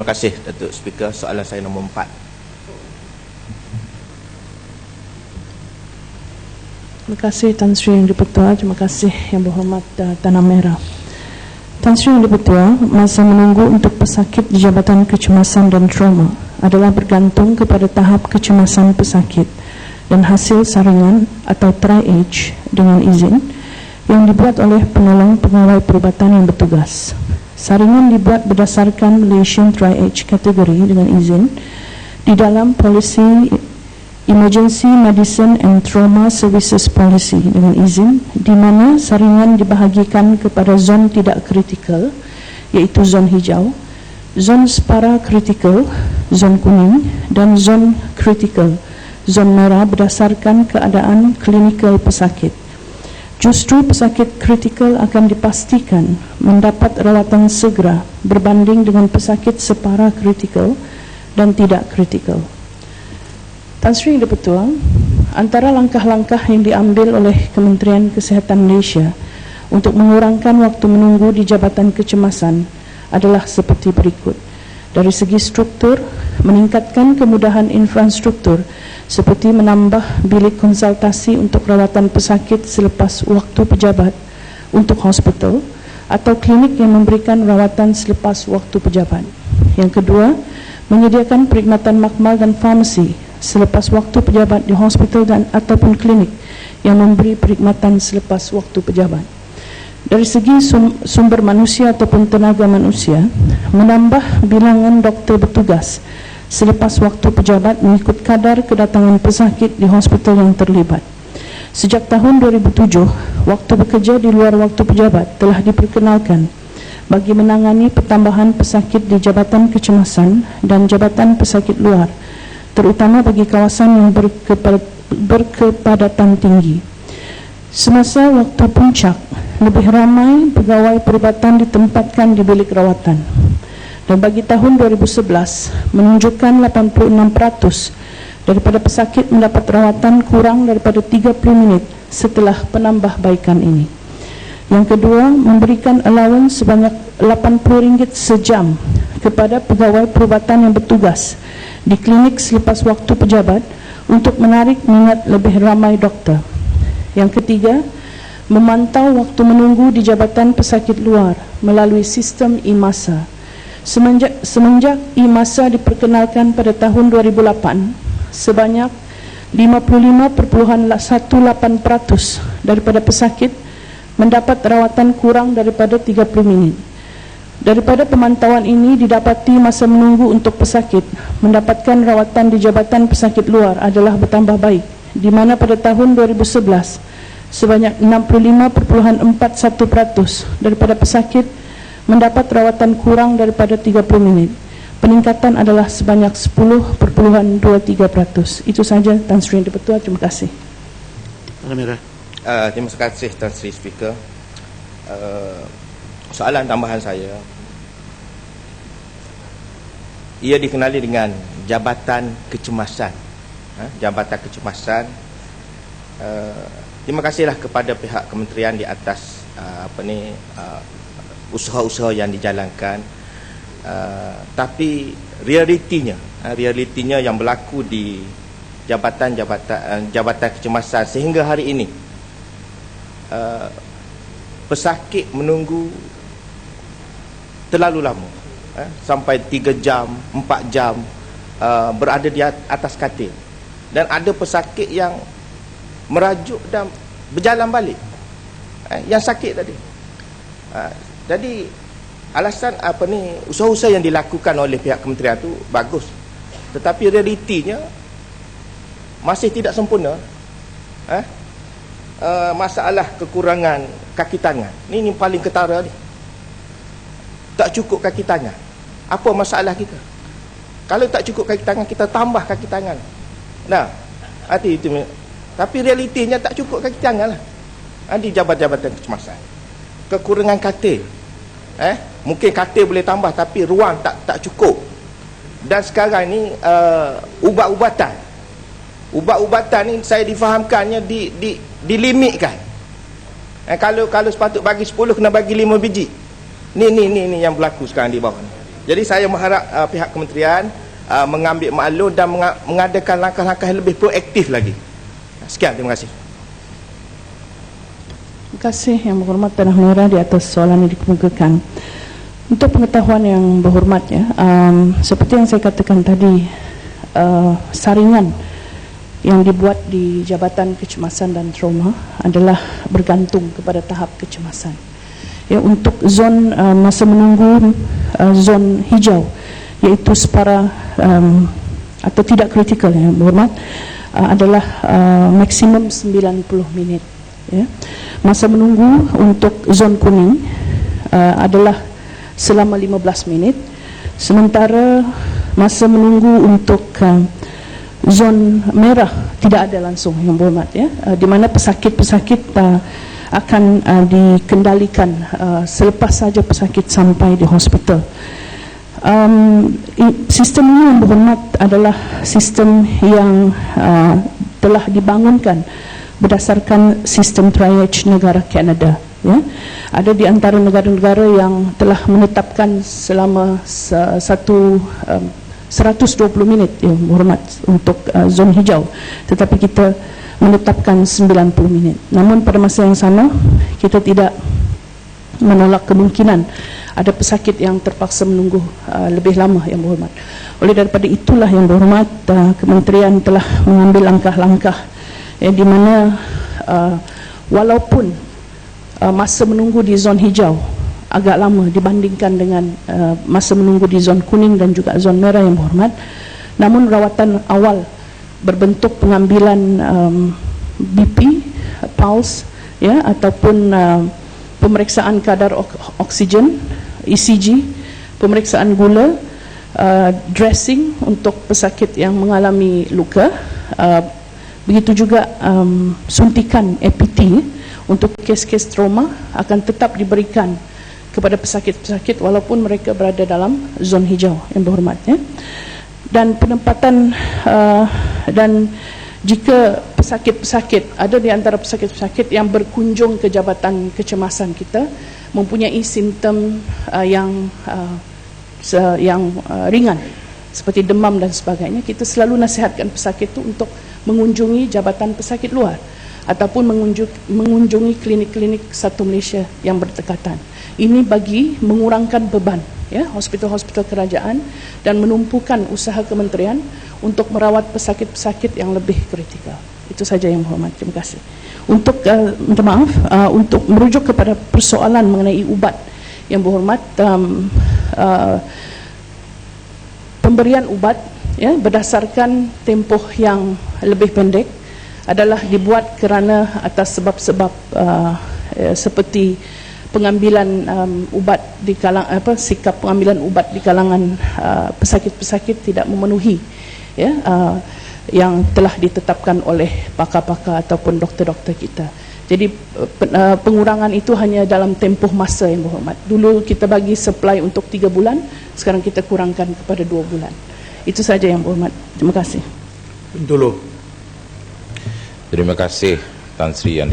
Terima kasih Datuk Speaker. Soalan saya nombor 4. Terima kasih Tan Sri Yang Di-Pertua. Terima kasih Yang Berhormat Tanah Merah. Tan Sri Yang Di-Pertua, masa menunggu untuk pesakit di Jabatan Kecemasan dan Trauma adalah bergantung kepada tahap kecemasan pesakit dan hasil saringan atau tri-age dengan izin yang dibuat oleh penolong pengawal perubatan yang bertugas. Saringan dibuat berdasarkan Malaysian Tri-Age kategori dengan izin di dalam Policy Emergency Medicine and Trauma Services Policy dengan izin, di mana saringan dibahagikan kepada zon tidak kritikal, iaitu zon hijau, zon para kritikal, zon kuning, dan zon kritikal, zon merah berdasarkan keadaan klinikal pesakit. Justru pesakit kritikal akan dipastikan mendapat rawatan segera berbanding dengan pesakit separa kritikal dan tidak kritikal. Tan Sri Yang Di-Pertua, antara langkah-langkah yang diambil oleh Kementerian Kesihatan Malaysia untuk mengurangkan waktu menunggu di Jabatan Kecemasan adalah seperti berikut. Dari segi struktur, meningkatkan kemudahan infrastruktur seperti menambah bilik konsultasi untuk rawatan pesakit selepas waktu pejabat untuk hospital atau klinik yang memberikan rawatan selepas waktu pejabat. Yang kedua, menyediakan perkhidmatan makmal dan farmasi selepas waktu pejabat di hospital dan ataupun klinik yang memberi perkhidmatan selepas waktu pejabat. Dari segi sumber manusia ataupun tenaga manusia, menambah bilangan doktor bertugas selepas waktu pejabat mengikut kadar kedatangan pesakit di hospital yang terlibat. Sejak tahun 2007, waktu bekerja di luar waktu pejabat telah diperkenalkan bagi menangani pertambahan pesakit di Jabatan Kecemasan dan Jabatan Pesakit Luar, terutama bagi kawasan yang berkepadatan tinggi. Semasa waktu puncak, lebih ramai pegawai perubatan ditempatkan di bilik rawatan. Dan bagi tahun 2011 menunjukkan 86% daripada pesakit mendapat rawatan kurang daripada 30 minit setelah penambahbaikan ini. Yang kedua, memberikan allowance sebanyak RM80 sejam kepada pegawai perubatan yang bertugas di klinik selepas waktu pejabat untuk menarik minat lebih ramai doktor. Yang ketiga, memantau waktu menunggu di Jabatan Pesakit Luar melalui sistem e-masa. Semenjak e-masa diperkenalkan pada tahun 2008, sebanyak 55.18% daripada pesakit mendapat rawatan kurang daripada 30 minit. Daripada pemantauan ini didapati masa menunggu untuk pesakit mendapatkan rawatan di Jabatan Pesakit Luar adalah bertambah baik, di mana pada tahun 2011 sebanyak 65.41% daripada pesakit mendapat rawatan kurang daripada 30 minit. Peningkatan adalah sebanyak 10.23%. Itu saja Tan Sri Yang Di-Pertua. Terima kasih. Terima kasih Tan Sri Speaker. Soalan tambahan saya, ia dikenali dengan Jabatan Kecemasan. Jabatan Kecemasan. Terima kasihlah kepada pihak kementerian di atas usaha-usaha yang dijalankan, tapi realitinya yang berlaku di Jabatan Kecemasan sehingga hari ini, pesakit menunggu terlalu lama, sampai 3 jam, 4 jam berada di atas katil, dan ada pesakit yang merajuk dan berjalan balik, yang sakit tadi. Jadi alasan usaha-usaha yang dilakukan oleh pihak kementerian itu bagus, tetapi realitinya masih tidak sempurna. Masalah kekurangan kaki tangan ni paling ketara ni. Tak cukup kaki tangan. Apa masalah kita? Kalau tak cukup kaki tangan, kita tambah kaki tangan. Nah, hati itu. Tapi realitinya tak cukup kaki tangan lah. Di jabatan kecemasan. Kekurangan katil. Mungkin katil boleh tambah, tapi ruang tak cukup. Dan sekarang ni ubat-ubatan ni saya difahamkannya dilimitkan. Kalau sepatut bagi 10, kena bagi 5 biji. Ni yang berlaku sekarang di bawah ni. Jadi saya mengharap pihak kementerian mengambil maklum dan mengadakan langkah-langkah yang lebih proaktif lagi. Sekian, terima kasih. Terima kasih Yang Berhormat Tanah Merah di atas soalan yang dikemukakan. Untuk pengetahuan Yang Berhormat, ya, seperti yang saya katakan tadi, saringan yang dibuat di Jabatan Kecemasan dan Trauma adalah bergantung kepada tahap kecemasan. Ya, untuk zon masa menunggu zon hijau, iaitu separa atau tidak kritikal, Yang Berhormat, adalah maksimum 90 minit. Ya. Masa menunggu untuk zon kuning adalah selama 15 minit, sementara masa menunggu untuk zon merah tidak ada langsung, Yang Berhormat, ya, di mana pesakit-pesakit akan dikendalikan selepas saja pesakit sampai di hospital. Sistem ini, Yang Berhormat, adalah sistem yang telah dibangunkan berdasarkan sistem triage negara Kanada. Ya. Ada di antara negara-negara yang telah menetapkan selama 120 minit, Yang Berhormat, untuk zon hijau, tetapi kita menetapkan 90 minit. Namun pada masa yang sama kita tidak menolak kemungkinan ada pesakit yang terpaksa menunggu lebih lama, Yang Berhormat. Oleh daripada itulah, Yang Berhormat, kementerian telah mengambil langkah-langkah di mana walaupun masa menunggu di zon hijau agak lama dibandingkan dengan masa menunggu di zon kuning dan juga zon merah, Yang Berhormat, namun rawatan awal berbentuk pengambilan BP, pulse, ya, ataupun pemeriksaan kadar oksigen, ECG, pemeriksaan gula, dressing untuk pesakit yang mengalami luka, begitu juga suntikan APT untuk kes-kes trauma akan tetap diberikan kepada pesakit-pesakit walaupun mereka berada dalam zon hijau, Yang Berhormat, ya. Dan penempatan dan jika pesakit-pesakit, ada di antara pesakit-pesakit yang berkunjung ke Jabatan Kecemasan kita mempunyai simptom yang ringan seperti demam dan sebagainya, kita selalu nasihatkan pesakit itu untuk mengunjungi Jabatan Pesakit Luar ataupun mengunjungi klinik-klinik Satu Malaysia yang berdekatan. Ini bagi mengurangkan beban, ya, hospital-hospital kerajaan dan menumpukan usaha kementerian untuk merawat pesakit-pesakit yang lebih kritikal. Itu saja, Yang Berhormat. Terima kasih. Untuk minta maaf, untuk merujuk kepada persoalan mengenai ubat, Yang Berhormat, pemberian ubat, ya, berdasarkan tempoh yang lebih pendek adalah dibuat kerana atas sebab-sebab seperti pengambilan ubat di kalangan sikap pengambilan ubat di kalangan pesakit-pesakit tidak memenuhi, ya, yang telah ditetapkan oleh pakar-pakar ataupun doktor-doktor kita. Jadi pengurangan itu hanya dalam tempoh masa, Yang Berhormat. Dulu kita bagi supply untuk 3 bulan, sekarang kita kurangkan kepada 2 bulan. Itu saja, Yang Berhormat. Terima kasih. Dulu. Terima kasih Tan Sri yang